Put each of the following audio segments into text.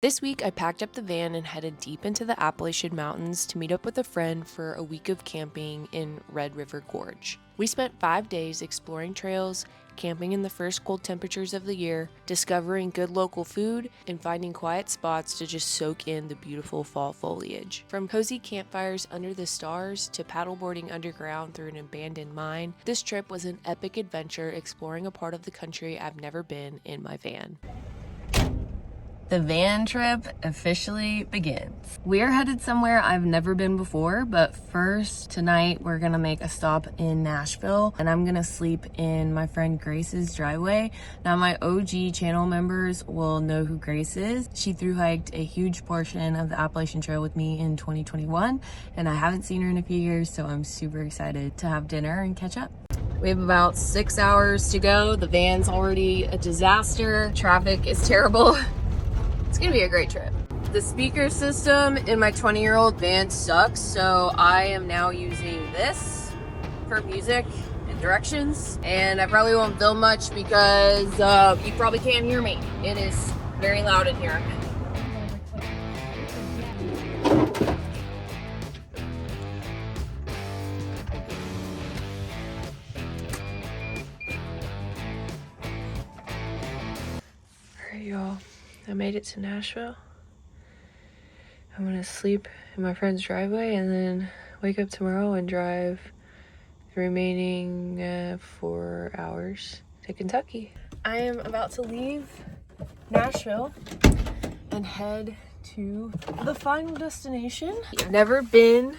This week, I packed up the van and headed deep into the Appalachian Mountains to meet up with a friend for a week of camping in Red River Gorge. We spent 5 days exploring trails, camping in the first cold temperatures of the year, discovering good local food, and finding quiet spots to just soak in the beautiful fall foliage. From cozy campfires under the stars to paddleboarding underground through an abandoned mine, this trip was an epic adventure exploring a part of the country I've never been in my van. The van trip officially begins. We are headed somewhere I've never been before, but first, tonight, we're gonna make a stop in Nashville, and I'm gonna sleep in my friend Grace's driveway. Now, my OG channel members will know who Grace is. She thru-hiked a huge portion of the Appalachian Trail with me in 2021, and I haven't seen her in a few years, so I'm super excited to have dinner and catch up. We have about 6 hours to go. The van's already a disaster. Traffic is terrible. It's gonna be a great trip. The speaker system in my 20-year-old van sucks, so I am now using this for music and directions. And I probably won't film much because you probably can't hear me. It is very loud in here. All right, y'all. I made it to Nashville. I'm gonna sleep in my friend's driveway and then wake up tomorrow and drive the remaining 4 hours to Kentucky. I am about to leave Nashville and head to the final destination. I've never been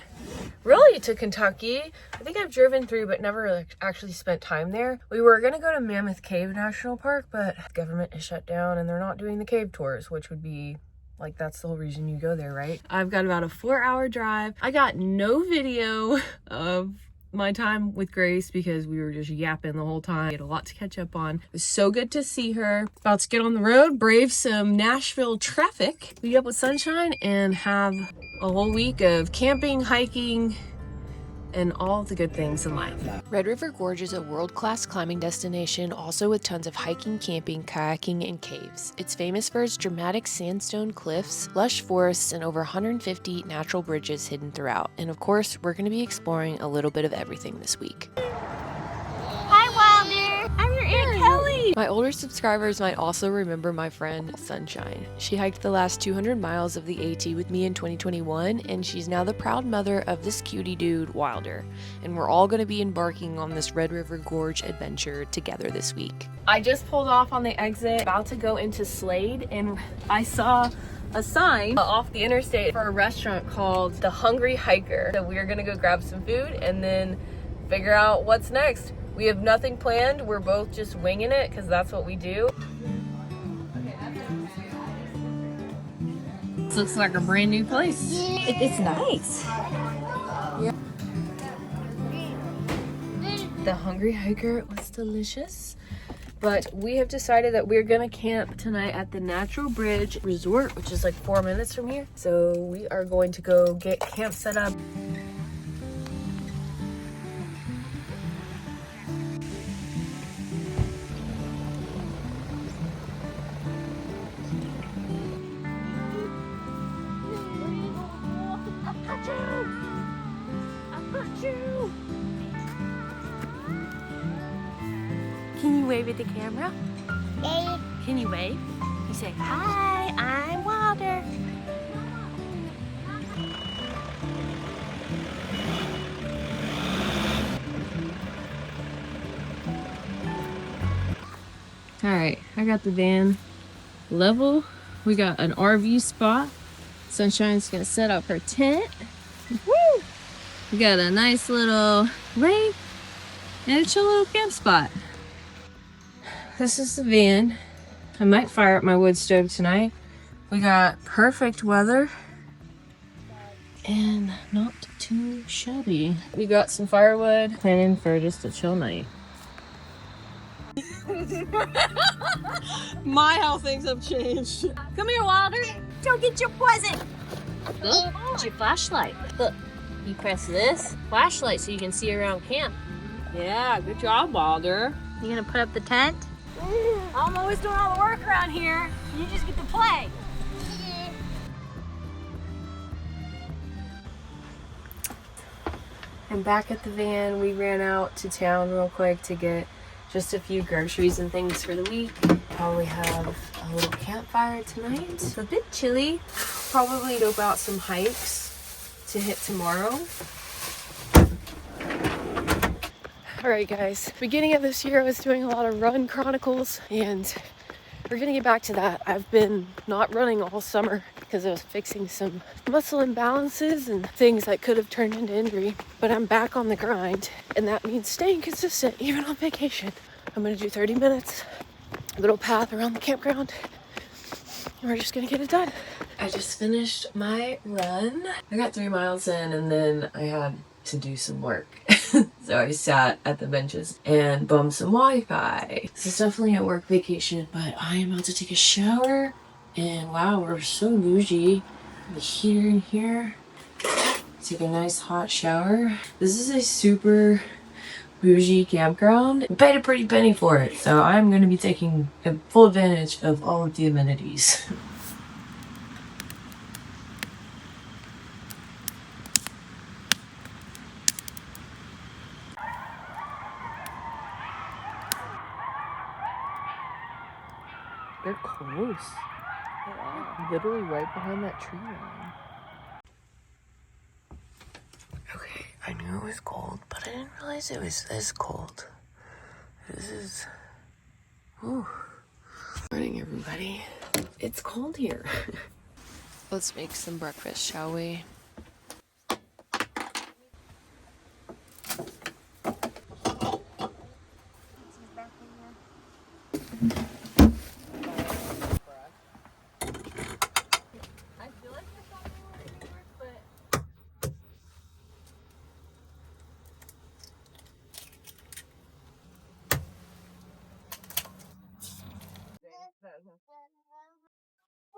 really to Kentucky. I think I've driven through but never actually spent time there. We were gonna go to Mammoth Cave National Park, but the government is shut down and they're not doing the cave tours, which would be like, that's the whole reason you go there, right? I've got about a 4-hour drive. I got no video of my time with Grace because we were just yapping the whole time. We had a lot to catch up on. It was so good to see her. About to get on the road, brave some Nashville traffic, meet up with sunshine, and have a whole week of camping, hiking, and all the good things in life. Red River Gorge is a world-class climbing destination, also with tons of hiking, camping, kayaking, and caves. It's famous for its dramatic sandstone cliffs, lush forests, and over 150 natural bridges hidden throughout. And of course, we're going to be exploring a little bit of everything this week. I'm your Aunt Kelly! My older subscribers might also remember my friend Sunshine. She hiked the last 200 miles of the AT with me in 2021, and she's now the proud mother of this cutie dude, Wilder. And we're all gonna be embarking on this Red River Gorge adventure together this week. I just pulled off on the exit, about to go into Slade, and I saw a sign off the interstate for a restaurant called The Hungry Hiker. So we're gonna go grab some food and then figure out what's next. We have nothing planned. We're both just winging it because that's what we do. This looks like a brand new place. It's nice. Yeah. The Hungry Hiker was delicious, but we have decided that we're gonna camp tonight at the Natural Bridge Resort, which is like 4 minutes from here. So we are going to go get camp set up. Can you wave at the camera? Hey. Can you wave? You say, hi, I'm Wilder. All right, I got the van level. We got an RV spot. Sunshine's gonna set up her tent. Woo! We got a nice little lake and a chill little camp spot. This is the van. I might fire up my wood stove tonight. We got perfect weather and not too shabby. We got some firewood, planning for just a chill night. My how things have changed. Come here, Wilder. Go get your present. Look, it's your flashlight. Look, you press this flashlight so you can see around camp. Yeah, good job, Wilder. You gonna put up the tent? I'm always doing all the work around here. You just get to play. I'm back at the van. We ran out to town real quick to get just a few groceries and things for the week. Probably have a little campfire tonight. It's a bit chilly. Probably dope out some hikes to hit tomorrow. Alright guys, beginning of this year I was doing a lot of run chronicles, and we're gonna get back to that. I've been not running all summer because I was fixing some muscle imbalances and things that could have turned into injury, but I'm back on the grind, and that means staying consistent even on vacation. I'm gonna do 30 minutes, a little path around the campground, and we're just gonna get it done. I just finished my run. I got 3 miles in and then I had to do some work. So I sat at the benches and bummed some Wi-Fi. This is definitely a work vacation, but I am about to take a shower, and wow, we're so bougie. The heater in here. Take a nice hot shower. This is a super bougie campground. I paid a pretty penny for it, so I'm going to be taking full advantage of all of the amenities. They're close. They are. Literally right behind that tree line. Okay, I knew it was cold, but I didn't realize it was this cold. This is... Whew. Morning, everybody. It's cold here. Let's make some breakfast, shall we?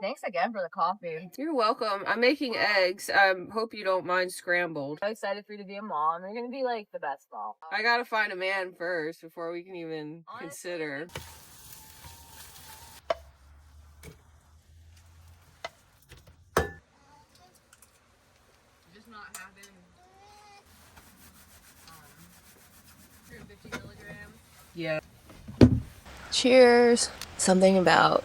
Thanks again for the coffee. You're welcome. I'm making eggs. Hope you don't mind scrambled. I'm excited for you to be a mom. You're gonna be like the best mom. I gotta find a man first before we can even consider. Just not having 250 milligrams. Yeah. Cheers. Something about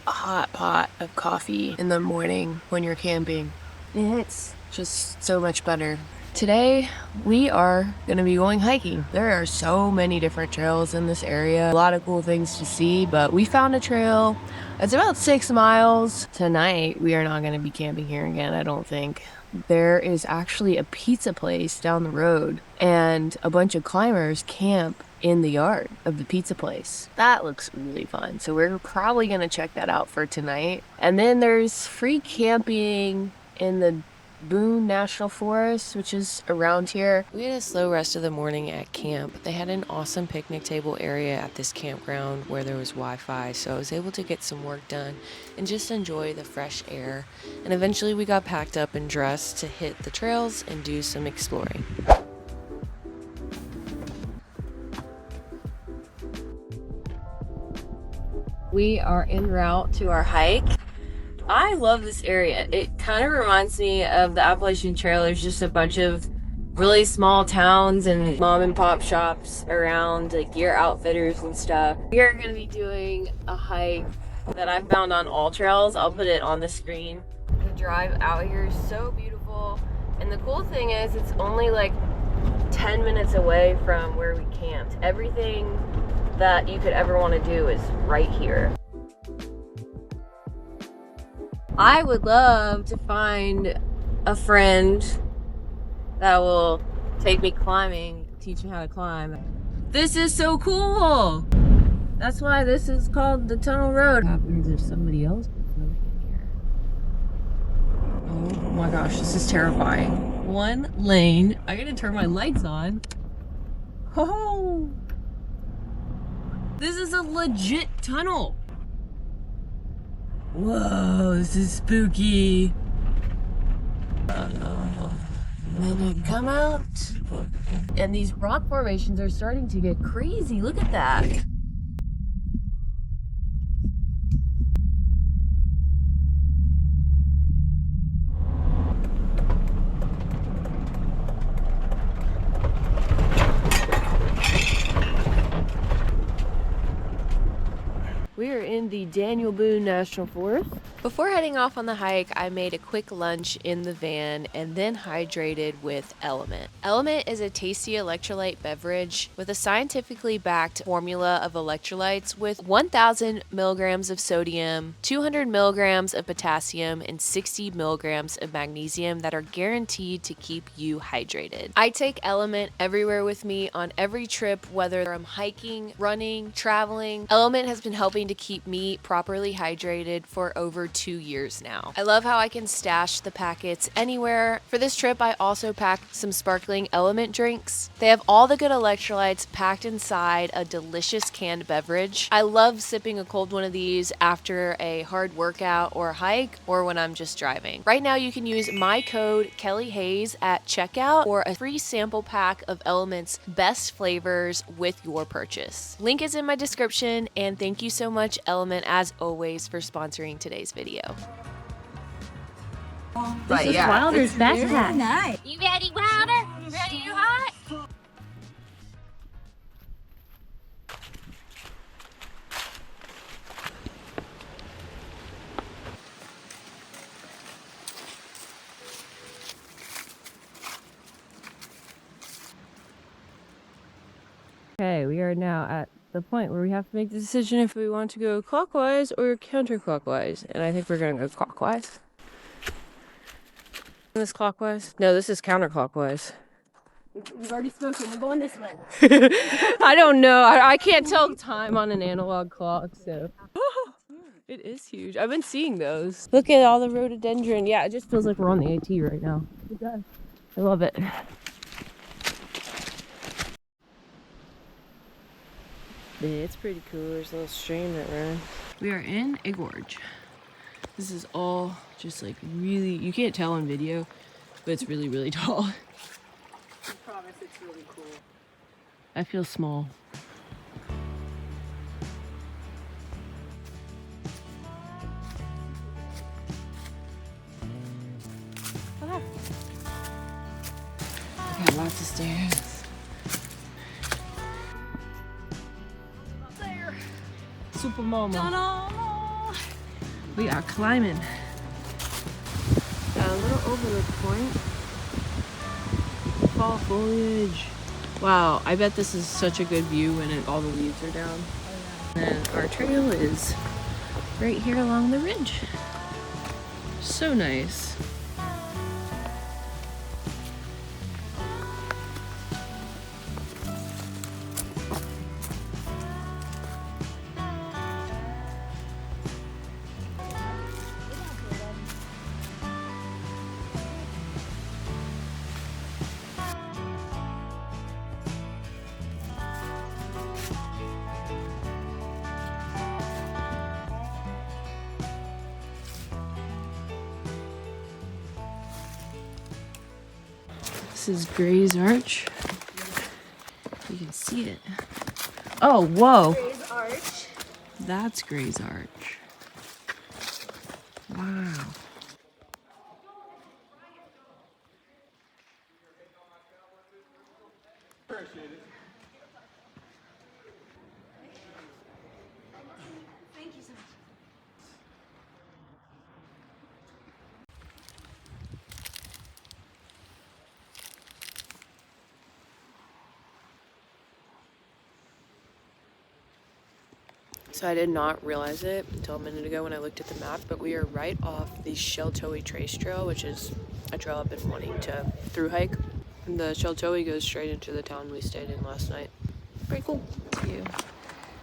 a hot pot of coffee in the morning when you're camping. It's just so much better. Today, we are gonna be going hiking. There are so many different trails in this area. A lot of cool things to see, but we found a trail. It's about 6 miles. Tonight, we are not gonna be camping here again, I don't think. There is actually a pizza place down the road, and a bunch of climbers camp in the yard of the pizza place. That looks really fun. So we're probably gonna check that out for tonight. And then there's free camping in the Boone National Forest, which is around here. We had a slow rest of the morning at camp. They had an awesome picnic table area at this campground where there was Wi-Fi, so I was able to get some work done and just enjoy the fresh air. And eventually we got packed up and dressed to hit the trails and do some exploring. We are en route to our hike. I love this area. It kind of reminds me of the Appalachian Trail. There's just a bunch of really small towns and mom and pop shops around, like gear outfitters and stuff. We are going to be doing a hike that I found on All Trails. I'll put it on the screen. The drive out here is so beautiful. And the cool thing is it's only like 10 minutes away from where we camped. Everything that you could ever want to do is right here. I would love to find a friend that will take me climbing, teach me how to climb. This is so cool! That's why this is called the Tunnel Road. What happens if somebody else comes here? Oh my gosh, this is terrifying. One lane. I gotta turn my lights on. Oh! This is a legit tunnel. Whoa, this is spooky. And then you come out, and these rock formations are starting to get crazy. Look at that. the Daniel Boone National Forest. Before heading off on the hike, I made a quick lunch in the van and then hydrated with Element. Element is a tasty electrolyte beverage with a scientifically backed formula of electrolytes with 1,000 milligrams of sodium, 200 milligrams of potassium, and 60 milligrams of magnesium that are guaranteed to keep you hydrated. I take Element everywhere with me on every trip, whether I'm hiking, running, traveling. Element has been helping to keep me properly hydrated for over 2 years now. I love how I can stash the packets anywhere. For this trip, I also packed some sparkling Element drinks. They have all the good electrolytes packed inside a delicious canned beverage. I love sipping a cold one of these after a hard workout or hike or when I'm just driving. Right now, you can use my code Kelly Hayes at checkout for a free sample pack of Element's best flavors with your purchase. Link is in my description, and thank you so much, Element, as always, for sponsoring today's video. This is Wilder's backpack. Nice. You ready, Wilder? Ready to hike? Okay, we are now at the point where we have to make the decision if we want to go clockwise or counterclockwise. And I think we're going to go clockwise. This clockwise? No, this is counterclockwise. We've already spoken. We're going this way. I don't know. I can't tell time on an analog clock, so. It is huge. I've been seeing those. Look at all the rhododendron. Yeah, it just feels like we're on the AT right now. It does. I love it. Yeah, it's pretty cool. There's a little stream that runs. We are in a gorge. This is all just like really, you can't tell on video, but it's really, really tall. I promise it's really cool. I feel small. Okay. We got lots of stairs. There. Super mama. We are climbing. Got a little overlook point. Fall foliage. Wow, I bet this is such a good view when all the leaves are down. Oh, yeah. And our trail is right here along the ridge. So nice. This is Gray's Arch. You can see it. Oh, whoa. Gray's Arch. That's Gray's Arch. Wow. Thank you so much. So I did not realize it until a minute ago when I looked at the map, but we are right off the Sheltowee Trace Trail, which is a trail I've been wanting to through hike. And the Sheltowee goes straight into the town we stayed in last night. Pretty cool. View.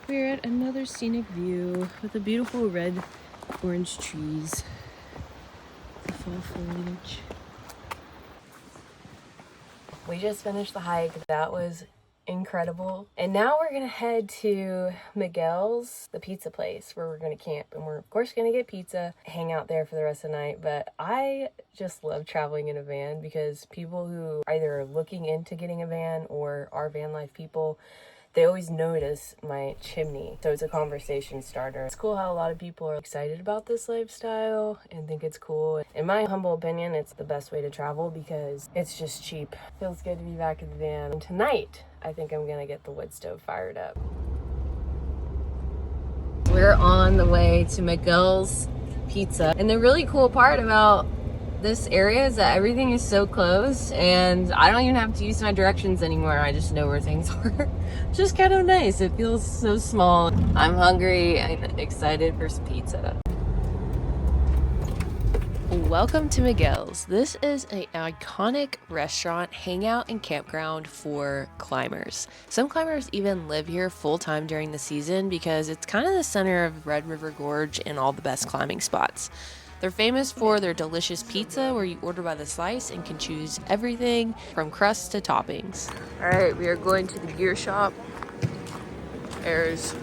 We're at another scenic view with the beautiful red orange trees. The fall foliage. We just finished the hike. That was incredible. And now we're gonna head to Miguel's, the pizza place where we're gonna camp, and we're of course gonna get pizza, hang out there for the rest of the night. But I just love traveling in a van because people who either are looking into getting a van or are van life people, they always notice my chimney. So it's a conversation starter. It's cool how a lot of people are excited about this lifestyle and think it's cool. In my humble opinion, it's the best way to travel because it's just cheap. Feels good to be back in the van. And tonight, I think I'm gonna get the wood stove fired up. We're on the way to Miguel's Pizza. And the really cool part about this area is that everything is so close and I don't even have to use my directions anymore. I just know where things are. Just kind of nice. It feels so small. I'm hungry and excited for some pizza. Welcome to Miguel's. This is an iconic restaurant, hangout, and campground for climbers. Some climbers even live here full-time during the season because it's kind of the center of Red River Gorge and all the best climbing spots. They're famous for their delicious pizza where you order by the slice and can choose everything from crust to toppings. All right, we are going to the gear shop. There's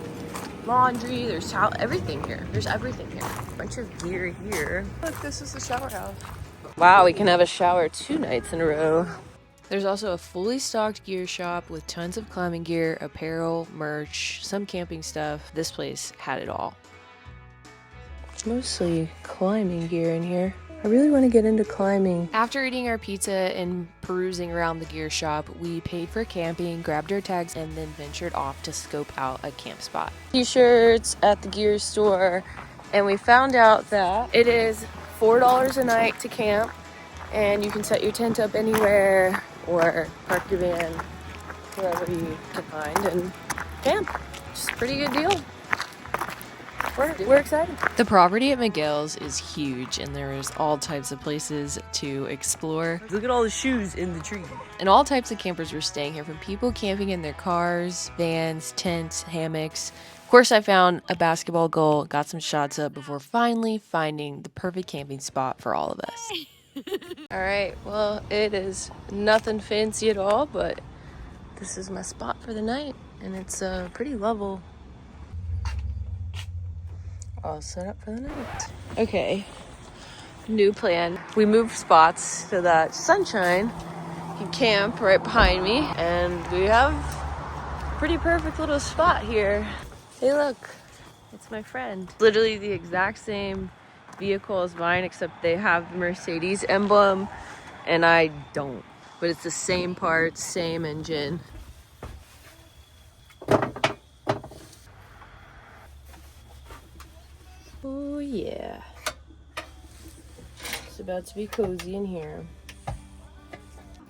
laundry, there's towel, everything here. There's everything here. Bunch of gear here. Look, this is the shower house. Wow, we can have a shower 2 nights in a row. There's also a fully stocked gear shop with tons of climbing gear, apparel, merch, some camping stuff. This place had it all. Mostly climbing gear in here. I really want to get into climbing. After eating our pizza and perusing around the gear shop, we paid for camping, grabbed our tags, and then ventured off to scope out a camp spot. T-shirts at the gear store, and we found out that it is $4 a night to camp, and you can set your tent up anywhere or park your van wherever you can find and camp. It's a pretty good deal. We're excited. The property at Miguel's is huge and there is all types of places to explore. Look at all the shoes in the tree. And all types of campers were staying here, from people camping in their cars, vans, tents, hammocks. Of course, I found a basketball goal, got some shots up before finally finding the perfect camping spot for all of us. All right, well, it is nothing fancy at all, but this is my spot for the night and it's pretty level. All set up for the night. Okay, new plan. We moved spots so that Sunshine can camp right behind me, and we have a pretty perfect little spot here. Hey, look, it's my friend. Literally the exact same vehicle as mine, except they have the Mercedes emblem and I don't. But it's the same parts, same engine. Oh yeah, it's about to be cozy in here.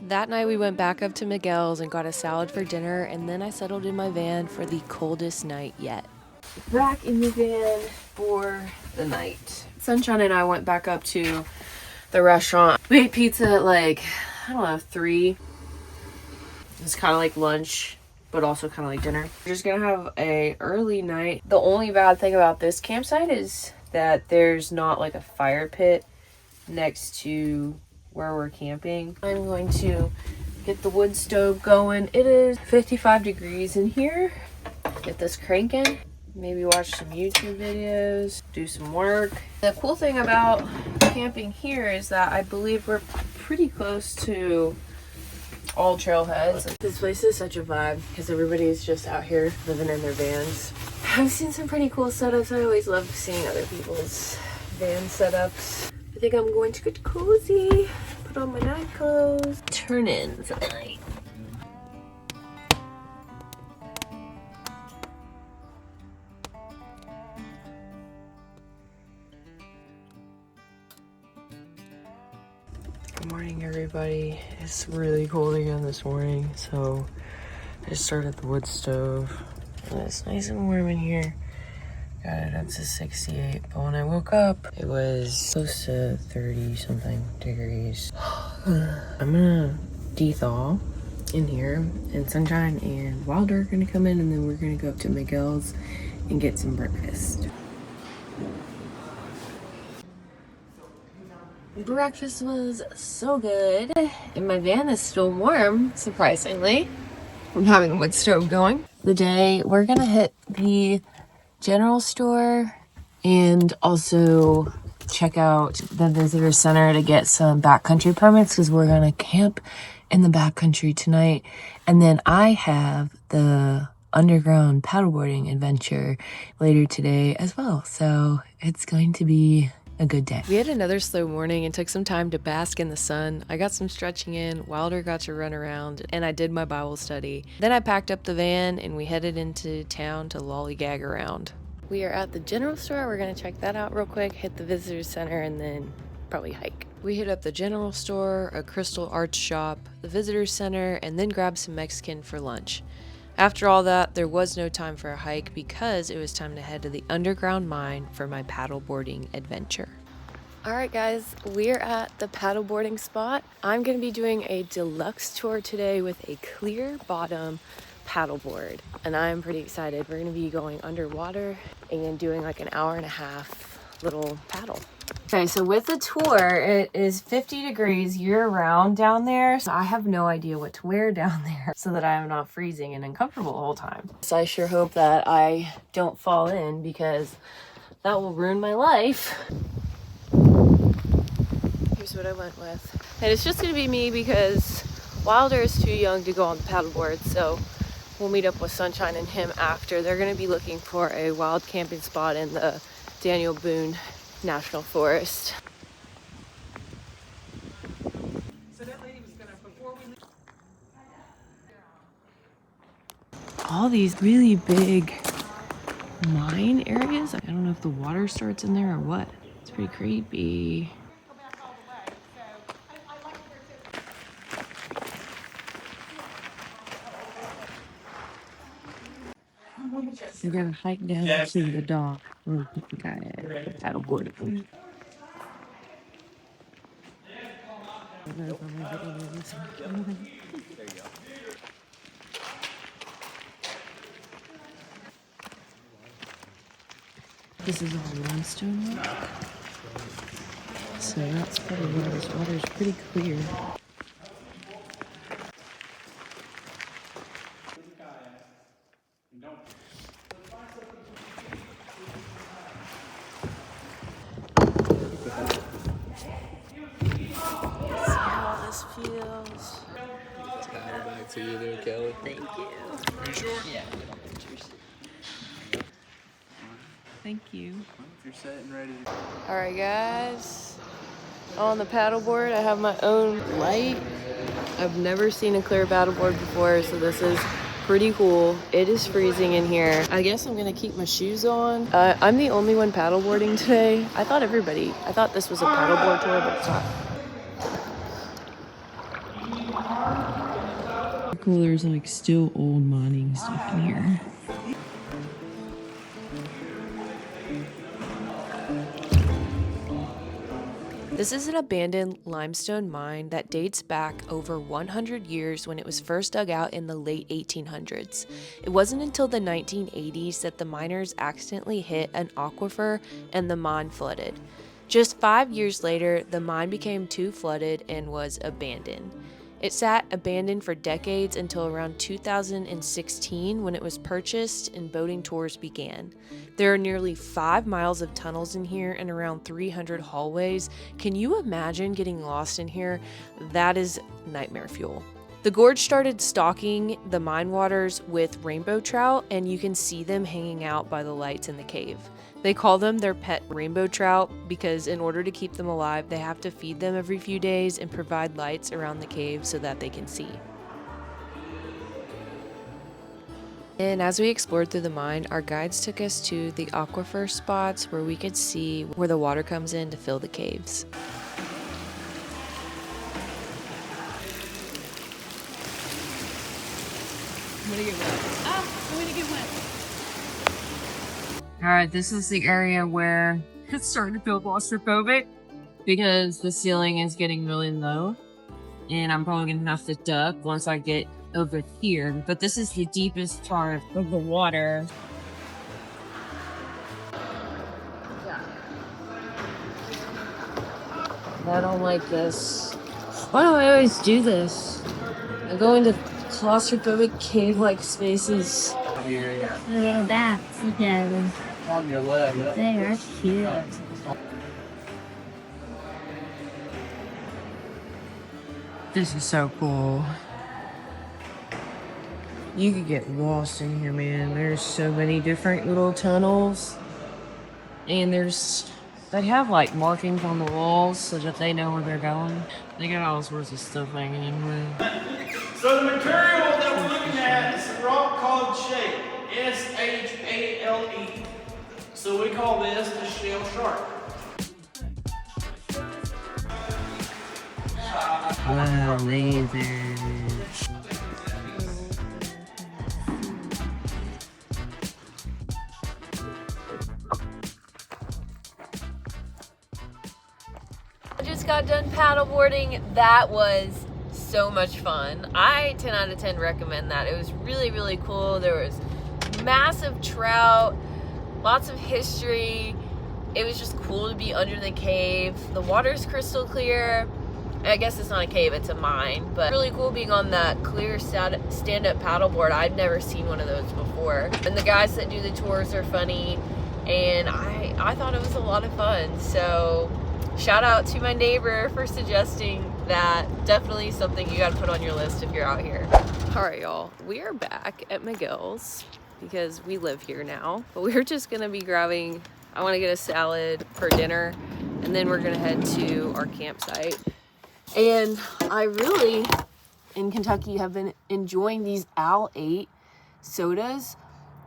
That night we went back up to Miguel's and got a salad for dinner, and then I settled in my van for the coldest night yet. Back in the van for the night. Sunshine and I went back up to the restaurant. We ate pizza at like, I don't know, 3. It's kind of like lunch, but also kind of like dinner. We're just gonna have a early night. The only bad thing about this campsite is that there's not like a fire pit next to where we're camping. I'm going to get the wood stove going. It is 55 degrees in here. Get this cranking. Maybe watch some YouTube videos, do some work. The cool thing about camping here is that I believe we're pretty close to all trailheads. This place is such a vibe because everybody's just out here living in their vans. I've seen some pretty cool setups. I always love seeing other people's van setups. I think I'm going to get cozy, put on my night clothes, turn in for the night. Good morning, everybody. It's really cold again this morning, so I just started the wood stove and it's nice and warm in here. Got it up to 68, but when I woke up it was close to 30 something degrees. I'm gonna de-thaw in here, and Sunshine and Wilder are gonna come in, and then we're gonna go up to Miguel's and get some breakfast. Breakfast was so good, and my van is still warm, surprisingly, from having the wood stove going. The day we're gonna hit the general store and also check out the visitor center to get some backcountry permits because we're gonna camp in the backcountry tonight. And then I have the underground paddleboarding adventure later today as well, so it's going to be a good day. We had another slow morning and took some time to bask in the sun. I got some stretching in, Wilder got to run around, and I did my Bible study. Then I packed up the van and we headed into town to lollygag around. We are at the general store. We're gonna check that out real quick, hit the visitor center, and then probably hike. We hit up the general store, a crystal arts shop, the visitor center, and then grabbed some Mexican for lunch. After all that, there was no time for a hike because it was time to head to the underground mine for my paddleboarding adventure. Alright guys, we're at the paddleboarding spot. I'm going to be doing a deluxe tour today with a clear bottom paddleboard, and I'm pretty excited. We're going to be going underwater and doing like an hour and a half little paddle. Okay, so with the tour, it is 50 degrees year-round down there, so I have no idea what to wear down there so that I am not freezing and uncomfortable the whole time. So I sure hope that I don't fall in because that will ruin my life. Here's what I went with. And it's just gonna be me because Wilder is too young to go on the paddleboard, so we'll meet up with Sunshine and him after. They're gonna be looking for a wild camping spot in the Daniel Boone National Forest. All these really big mine areas. I don't know if the water starts in there or what. It's pretty creepy. We're gonna hike down to the dock where the guy at paddleboard. This is all limestone rock, so that's probably why this water is pretty clear. See how this feels. Back to you there, Kelly. Thank you. Are you sure? Yeah. Thank you. If you're set and ready to... All right, guys. On the paddleboard, I have my own light. I've never seen a clear paddleboard before, so this is pretty cool. It is freezing in here. I guess I'm gonna keep my shoes on. I'm the only one paddleboarding today. I thought this was a paddleboard tour, but it's not. Cool, there's like still old mining stuff in here. This is an abandoned limestone mine that dates back over 100 years when it was first dug out in the late 1800s. It wasn't until the 1980s that the miners accidentally hit an aquifer and the mine flooded. Just 5 years later, the mine became too flooded and was abandoned. It sat abandoned for decades until around 2016 when it was purchased and boating tours began. There are nearly 5 miles of tunnels in here and around 300 hallways. Can you imagine getting lost in here? That is nightmare fuel. The gorge started stocking the mine waters with rainbow trout, and you can see them hanging out by the lights in the cave. They call them their pet rainbow trout because in order to keep them alive, they have to feed them every few days and provide lights around the cave so that they can see. And as we explored through the mine, our guides took us to the aquifer spots where we could see where the water comes in to fill the caves. I'm gonna get wet. I'm gonna get wet. Alright, this is the area where it's starting to feel claustrophobic because the ceiling is getting really low. And I'm probably gonna have to duck once I get over here. But this is the deepest part of the water. I don't like this. Why do I always do this? I go into claustrophobic cave-like spaces. Oh, that's together. On your left. They are cute. This is so cool. You could get lost in here, man. There's so many different little tunnels. And they have like markings on the walls so that they know where they're going. They got all sorts of stuff hanging in there. So the material that we're looking at is a rock called shale, S-H-A-L-E. So we call this the shell shark. Wow, lasers. I just got done paddleboarding. That was so much fun. I 10 out of 10 recommend that. It was really, really cool. There was massive trout, lots of history. It was just cool to be under the cave. The water's crystal clear. I guess it's not a cave, it's a mine, but really cool being on that clear stand-up paddleboard. I've never seen one of those before. And the guys that do the tours are funny, and I thought it was a lot of fun. So shout out to my neighbor for suggesting that. Definitely something you gotta put on your list if you're out here. All right, y'all, we are back at Miguel's because we live here now, but we're just gonna be grabbing, I wanna get a salad for dinner, and then we're gonna head to our campsite. And I really, in Kentucky, have been enjoying these Al 8 sodas.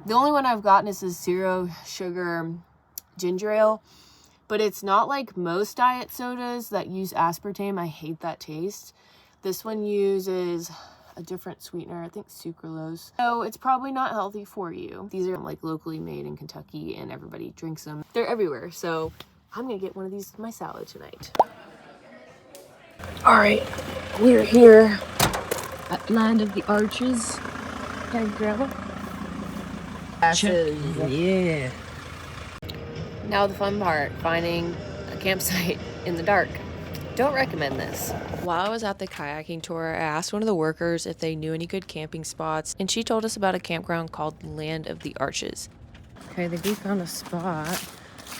The only one I've gotten is the zero sugar ginger ale, but it's not like most diet sodas that use aspartame. I hate that taste. This one uses a different sweetener, I think sucralose. So it's probably not healthy for you. These are like locally made in Kentucky and everybody drinks them. They're everywhere. So I'm gonna get one of these for my salad tonight. All right, we're here at Land of the Arches. Can I grab it? Yeah. Now the fun part, finding a campsite in the dark. Don't recommend this. While I was at the kayaking tour, I asked one of the workers if they knew any good camping spots, and she told us about a campground called Land of the Arches. Okay, I think we found a spot.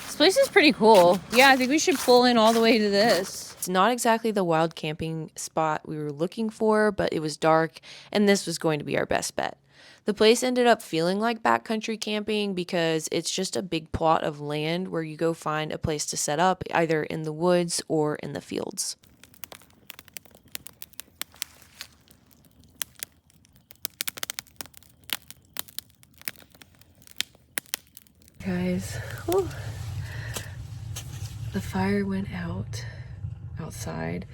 This place is pretty cool. Yeah, I think we should pull in all the way to this. It's not exactly the wild camping spot we were looking for, but it was dark, and this was going to be our best bet. The place ended up feeling like backcountry camping because it's just a big plot of land where you go find a place to set up, either in the woods or in the fields. Guys, whew. The fire went out outside.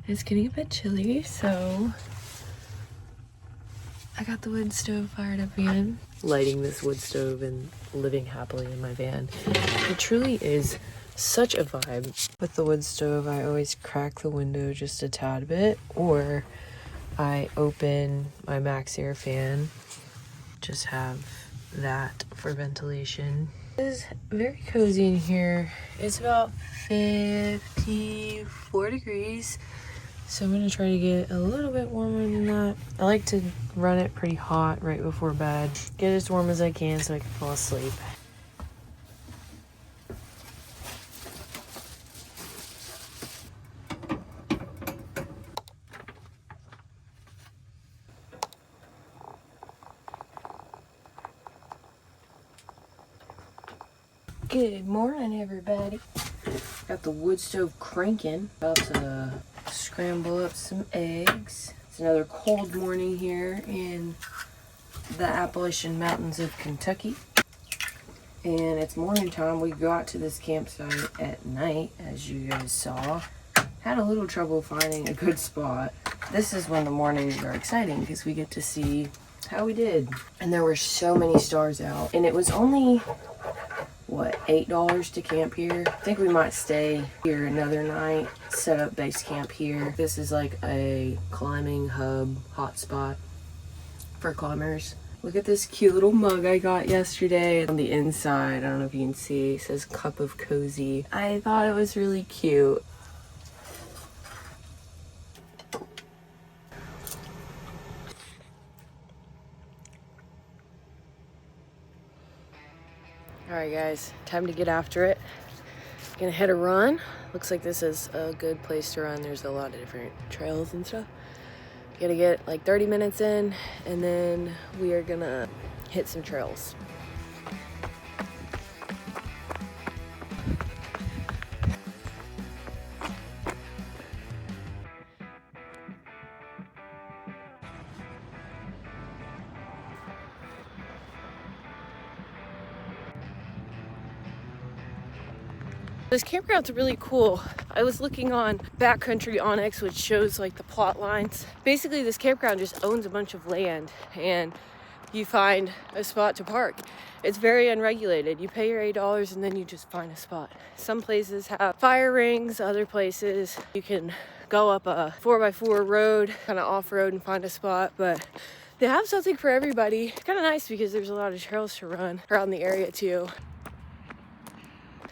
It's getting a bit chilly, so I got the wood stove fired up again. Lighting this wood stove and living happily in my van. It truly is such a vibe. With the wood stove, I always crack the window just a tad bit, or I open my max air fan. Just have that for ventilation. It is very cozy in here. It's about 54 degrees. So I'm gonna try to get a little bit warmer than that. I like to run it pretty hot right before bed. Get as warm as I can so I can fall asleep. Good morning, everybody. Got the wood stove cranking. About to scramble up some eggs. It's another cold morning here in the Appalachian Mountains of Kentucky. And it's morning time. We got to this campsite at night, as you guys saw. Had a little trouble finding a good spot. This is when the mornings are exciting because we get to see how we did. And there were so many stars out. And it was only, what, $8 to camp here? I think we might stay here another night, set up base camp here. This is like a climbing hub hotspot for climbers. Look at this cute little mug I got yesterday. On the inside, I don't know if you can see, it says Cup of Cozy. I thought it was really cute. Alright guys, time to get after it. Gonna head a run. Looks like this is a good place to run. There's a lot of different trails and stuff. Gotta get like 30 minutes in, and then we are gonna hit some trails. This campground's really cool. I was looking on Backcountry Onyx, which shows like the plot lines. Basically, this campground just owns a bunch of land and you find a spot to park. It's very unregulated. You pay your $8 and then you just find a spot. Some places have fire rings, other places you can go up a 4x4 road, kind of off-road and find a spot, but they have something for everybody. It's kind of nice because there's a lot of trails to run around the area too.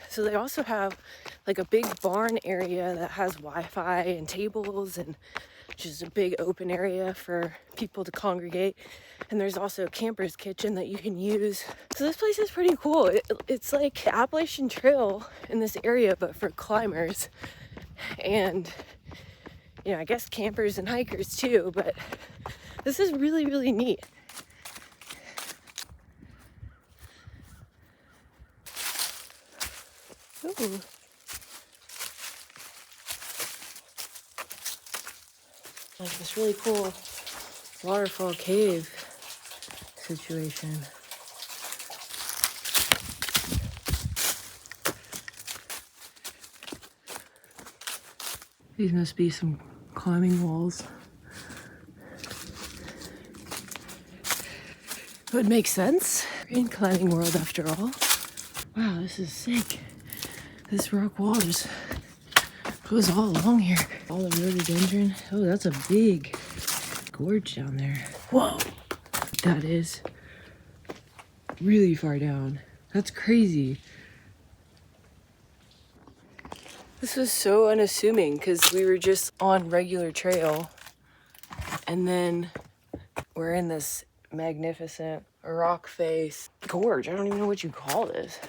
So they also have like a big barn area that has Wi-Fi and tables and just a big open area for people to congregate. And there's also a camper's kitchen that you can use. So this place is pretty cool. It's like the Appalachian Trail in this area, but for climbers. And, you know, I guess campers and hikers too, but this is really, really neat. Ooh. Like this really cool waterfall cave situation. These must be some climbing walls. It would make sense. We're in climbing world after all. Wow, this is sick. This rock wall just goes all along here. All the rhododendron. Oh, that's a big gorge down there. Whoa, that is really far down. That's crazy. This was so unassuming because we were just on regular trail and then we're in this magnificent rock face gorge. I don't even know what you call this.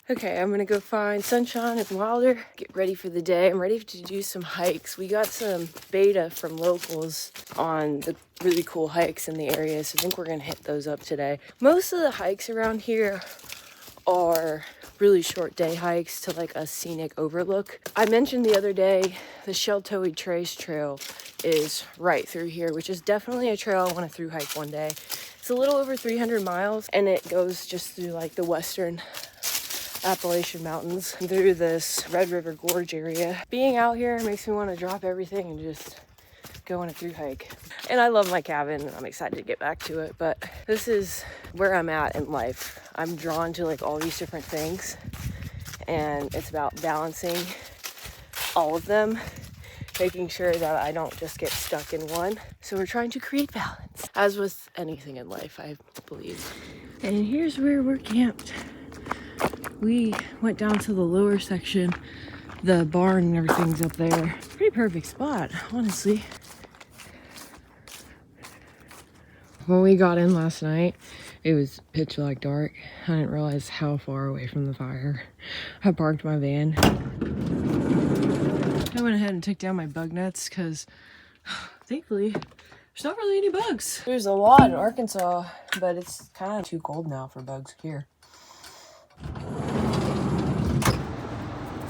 Okay, I'm gonna go find Sunshine and Wilder, get ready for the day. I'm ready to do some hikes. We got some beta from locals on the really cool hikes in the area, so I think we're gonna hit those up today. Most of the hikes around here are really short day hikes to like a scenic overlook. I mentioned the other day the Sheltowee Trace Trail is right through here, which is definitely a trail I want to through hike one day. It's a little over 300 miles and it goes just through like the western Appalachian Mountains through this Red River Gorge area. Being out here makes me want to drop everything and just go on a through hike. And I love my cabin and I'm excited to get back to it, but this is where I'm at in life. I'm drawn to like all these different things and it's about balancing all of them, making sure that I don't just get stuck in one. So we're trying to create balance, as with anything in life, I believe. And here's where we're camped. We went down to the lower section. The barn and everything's up there. Pretty perfect spot, honestly. When we got in last night, it was pitch black dark. I didn't realize how far away from the fire. I parked my van. I went ahead and took down my bug nets because thankfully there's not really any bugs. There's a lot in Arkansas, but it's kind of too cold now for bugs here.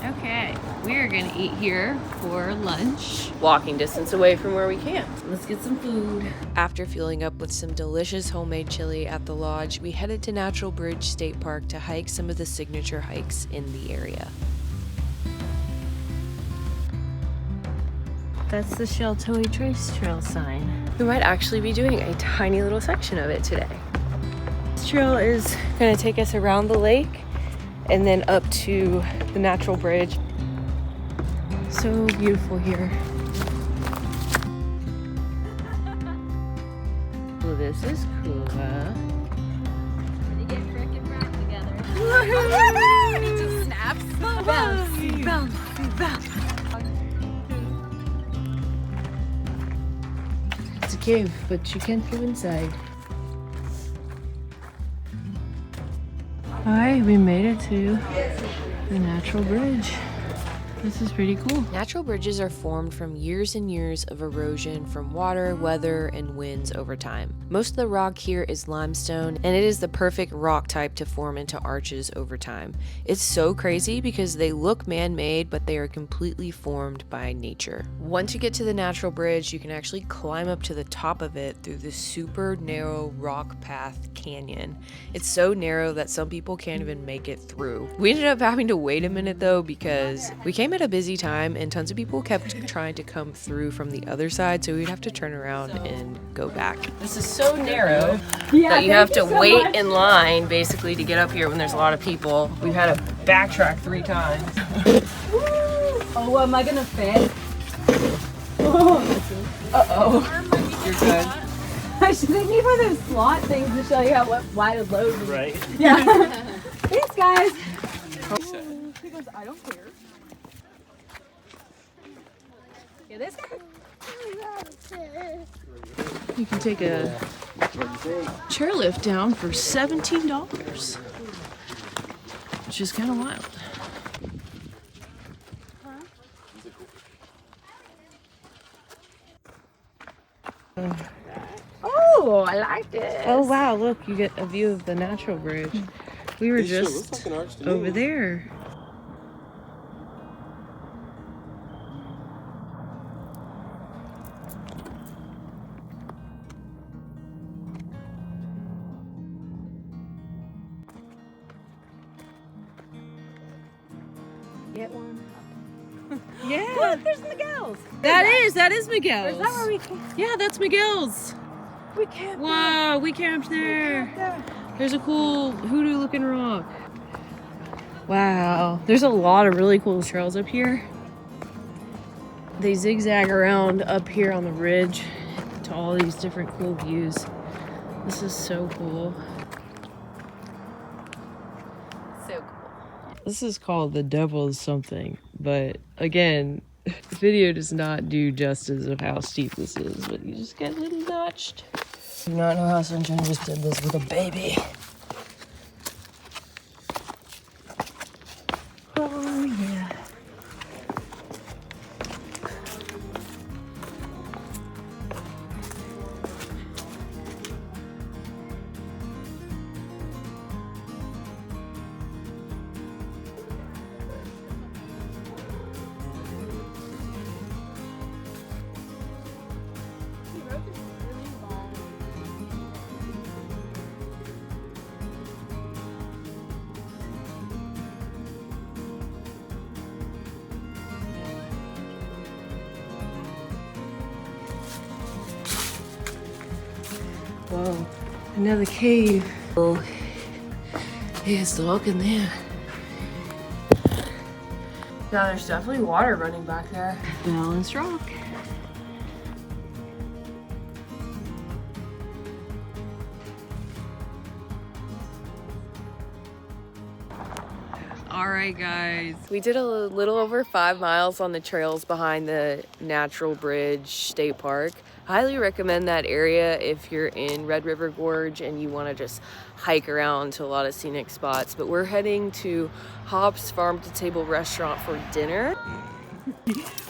Okay, we're gonna eat here for lunch. Walking distance away from where we camped. Let's get some food. After fueling up with some delicious homemade chili at the lodge, we headed to Natural Bridge State Park to hike some of the signature hikes in the area. That's the Sheltowee Trace Trail sign. We might actually be doing a tiny little section of it today. This trail is going to take us around the lake and then up to the Natural Bridge. So beautiful here. Well, this is cool, huh? When you get frickin' wrapped together. He just snaps. Bouncy, bouncy, bouncy. It's a cave, but you can't go inside. Alright, we made it to the Natural Bridge. This is pretty cool. Natural bridges are formed from years and years of erosion from water, weather, and winds over time. Most of the rock here is limestone, and it is the perfect rock type to form into arches over time. It's so crazy because they look man-made, but they are completely formed by nature. Once you get to the natural bridge, you can actually climb up to the top of it through this super narrow rock path canyon. It's so narrow that some people can't even make it through. We ended up having to wait a minute though because we came at a busy time and tons of people kept trying to come through from the other side, so we'd have to turn around and go back. This is so narrow that you have to wait in line basically to get up here when there's a lot of people. We've had to backtrack 3 times. Oh, am I gonna fit? Uh-oh. You're good. I should think you for those slot things to show you how wide a load is. Right. Yeah. Thanks, guys. He goes, I don't care. Yeah, this guy. You can take a chairlift down for $17, which is kind of wild. Oh, I like this. Oh wow, look, you get a view of the natural bridge. We were just over there. Get one. Yeah. Look, there's Miguel's. That is Miguel's. Is that where we camped? Yeah, that's Miguel's. We camped. Wow, we camped there. There's a cool hoodoo looking rock. Wow, there's a lot of really cool trails up here. They zigzag around up here on the ridge to all these different cool views. This is so cool. So cool. This is called the Devil's something, but again, the video does not do justice of how steep this is, but you just get a little notched. I do not know how Sunshine just did this with a baby. Oh yeah. Whoa, another cave. Oh, yeah, it's dark in there. Yeah, there's definitely water running back there. Balanced rock. Alright guys, we did a little over 5 miles on the trails behind the Natural Bridge State Park. Highly recommend that area if you're in Red River Gorge and you want to just hike around to a lot of scenic spots. But we're heading to Hop's Farm to Table restaurant for dinner.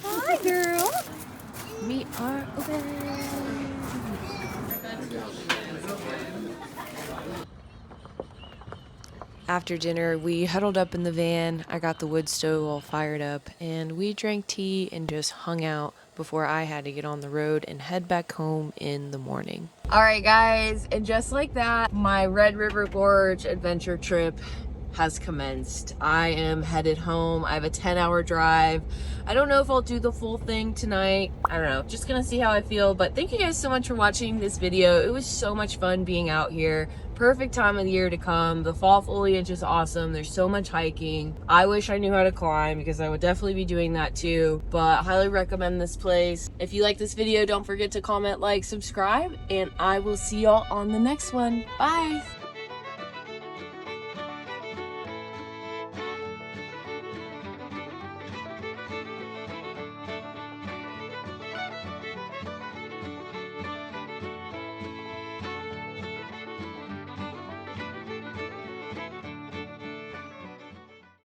Hi, girl. We are open. After dinner, we huddled up in the van. I got the wood stove all fired up, and we drank tea and just hung out before I had to get on the road and head back home in the morning. All right, guys, and just like that, my Red River Gorge adventure trip has commenced. I am headed home. I have a 10-hour drive. I don't know if I'll do the full thing tonight. I don't know, just gonna see how I feel. But thank you guys so much for watching this video. It was so much fun being out here. Perfect time of the year to come. The fall foliage is awesome. There's so much hiking. I wish I knew how to climb because I would definitely be doing that too, but highly recommend this place. If you like this video, don't forget to comment, like, subscribe, and I will see y'all on the next one. Bye.